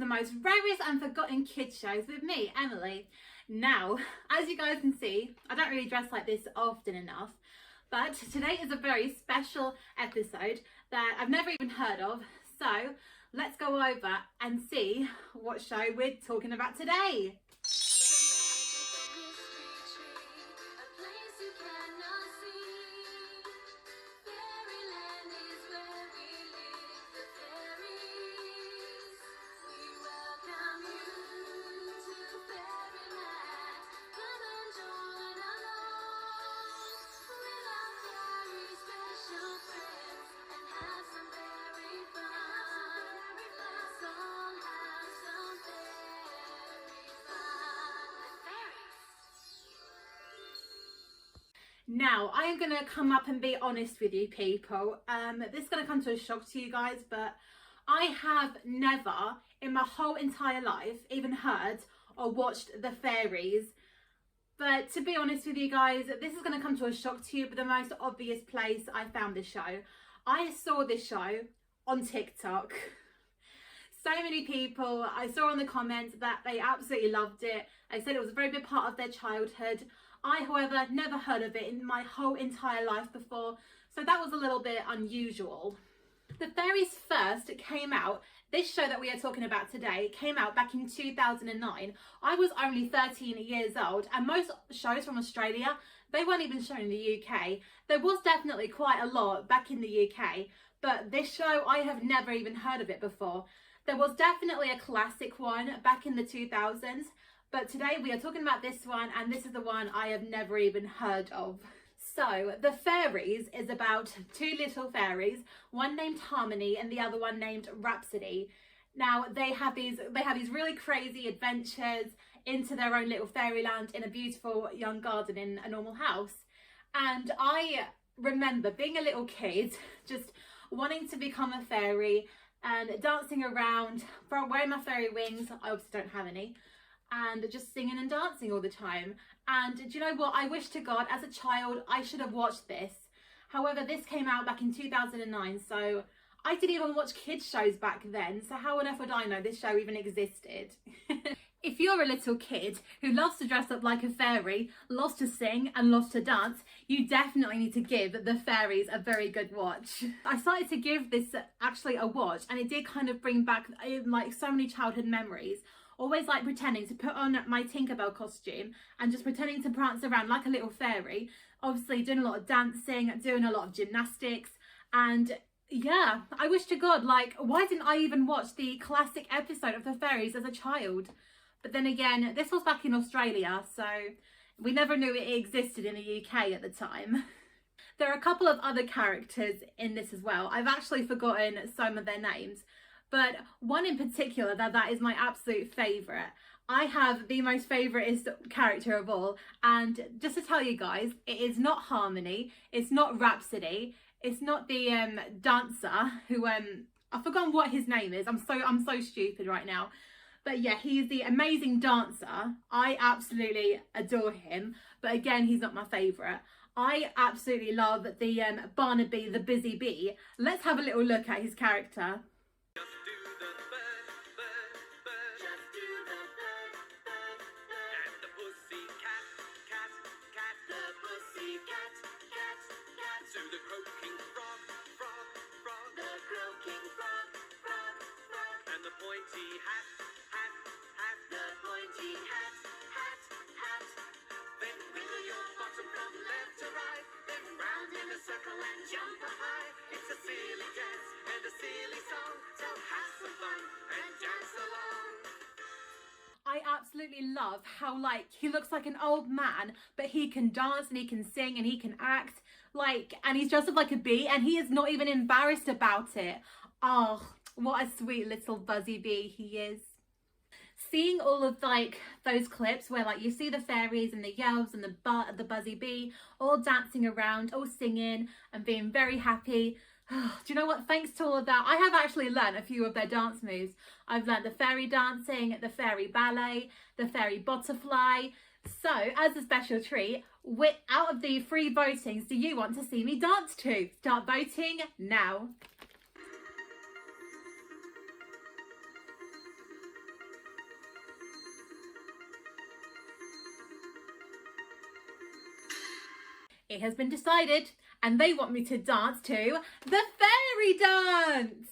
the most rarest and forgotten kids shows with me, Emily. Now, as you guys can see, I don't really dress like this often enough, but today is a very special episode that I've never even heard of. So let's go over and see what show we're talking about today. Now, I am going to come up and be honest with you people. This is going to come to a shock to you guys, but I have never in my whole entire life even heard or watched the Fairies. But to be honest with you guys, this is going to come to a shock to you, but the most obvious place I found this show. I saw this show on TikTok. So many people, I saw in the comments that they absolutely loved it. They said it was a very big part of their childhood. I, however, never heard of it in my whole entire life before, so that was a little bit unusual. The Fairies first came out, this show that we are talking about today, came out back in 2009. I was only 13 years old, and most shows from Australia, they weren't even shown in the UK. There was definitely quite a lot back in the UK, but this show, I have never even heard of it before. There was definitely a classic one back in the 2000s, but today we are talking about this one, and this is the one I have never even heard of. So, The Fairies is about two little fairies, one named Harmony and the other one named Rhapsody. Now, they have these really crazy adventures into their own little fairyland in a beautiful young garden in a normal house. And I remember being a little kid, just wanting to become a fairy and dancing around, wearing my fairy wings. I obviously don't have any. And just singing and dancing all the time. And do you know what? I wish to God, as a child, I should have watched this. However, this came out back in 2009, so I didn't even watch kids shows back then. So how on earth would I know this show even existed? If you're a little kid who loves to dress up like a fairy, loves to sing and loves to dance, you definitely need to give The Fairies a very good watch. I started to give this actually a watch, and it did kind of bring back like so many childhood memories. Always like pretending to put on my Tinkerbell costume and just pretending to prance around like a little fairy. Obviously doing a lot of dancing, doing a lot of gymnastics, and yeah, I wish to God, like, why didn't I even watch the classic episode of The Fairies as a child? But then again, this was back in Australia, so we never knew it existed in the UK at the time. There are a couple of other characters in this as well. I've actually forgotten some of their names. But one in particular that is my absolute favourite. I have the most favouriteest character of all. And just to tell you guys, it is not Harmony. It's not Rhapsody. It's not the dancer who, I've forgotten what his name is. I'm so stupid right now. But yeah, he's the amazing dancer. I absolutely adore him. But again, he's not my favourite. I absolutely love the Barnaby the Busy Bee. Let's have a little look at his character. I absolutely love how, like, he looks like an old man, but he can dance and he can sing and he can act, like, and he's dressed up like a bee and he is not even embarrassed about it. Oh, what a sweet little buzzy bee he is. Seeing all of like those clips where like you see the fairies and the elves and the buzzy bee all dancing around, all singing and being very happy. Do you know what? Thanks to all of that, I have actually learned a few of their dance moves. I've learned the fairy dancing, the fairy ballet, the fairy butterfly. So, as a special treat, out of the 3 votings do you want to see me dance to? Start voting now. it has been decided and they want me to dance to the fairy dance.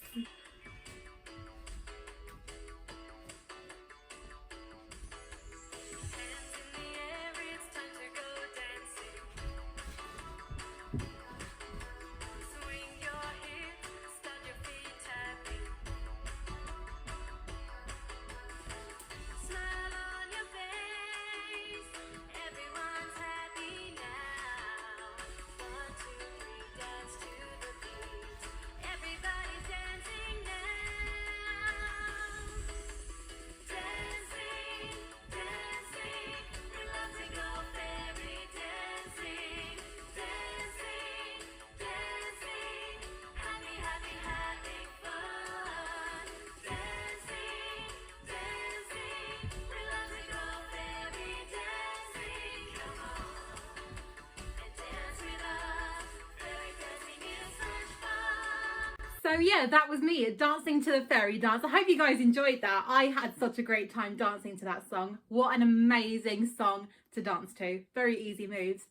So yeah, that was me dancing to the fairy dance. I hope you guys enjoyed that. I had such a great time dancing to that song. What an amazing song to dance to. Very easy moves.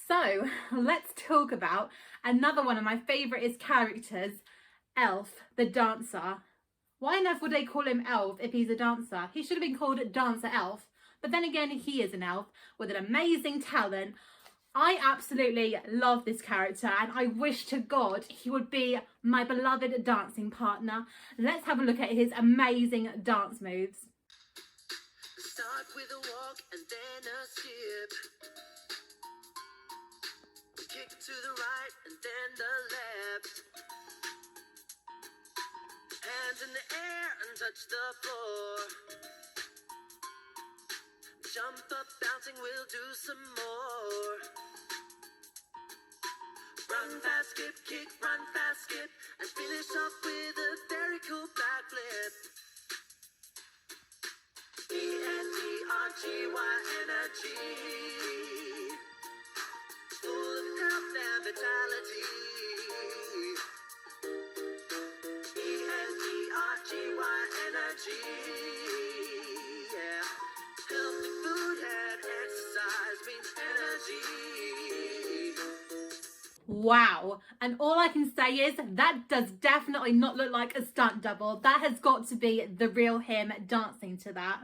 So let's talk about another one of my favourite characters, Elf, the dancer. Why on earth would they call him Elf if he's a dancer? He should have been called Dancer Elf. But then again, he is an elf with an amazing talent. I absolutely love this character and I wish to God he would be my beloved dancing partner. Let's have a look at his amazing dance moves. Start with a walk and then a skip. Kick to the right and then the left. Hands in the air and touch the floor. Jump up, bouncing, we'll do some more. Run fast, skip, kick, run fast, skip, and finish off with a very cool backflip. E-N-E-R-G-Y energy, full of health and vitality. E-N-E-R-G-Y energy, yeah. Healthy food and exercise means energy. Wow, and all I can say is that does definitely not look like a stunt double. That has got to be the real him dancing to that.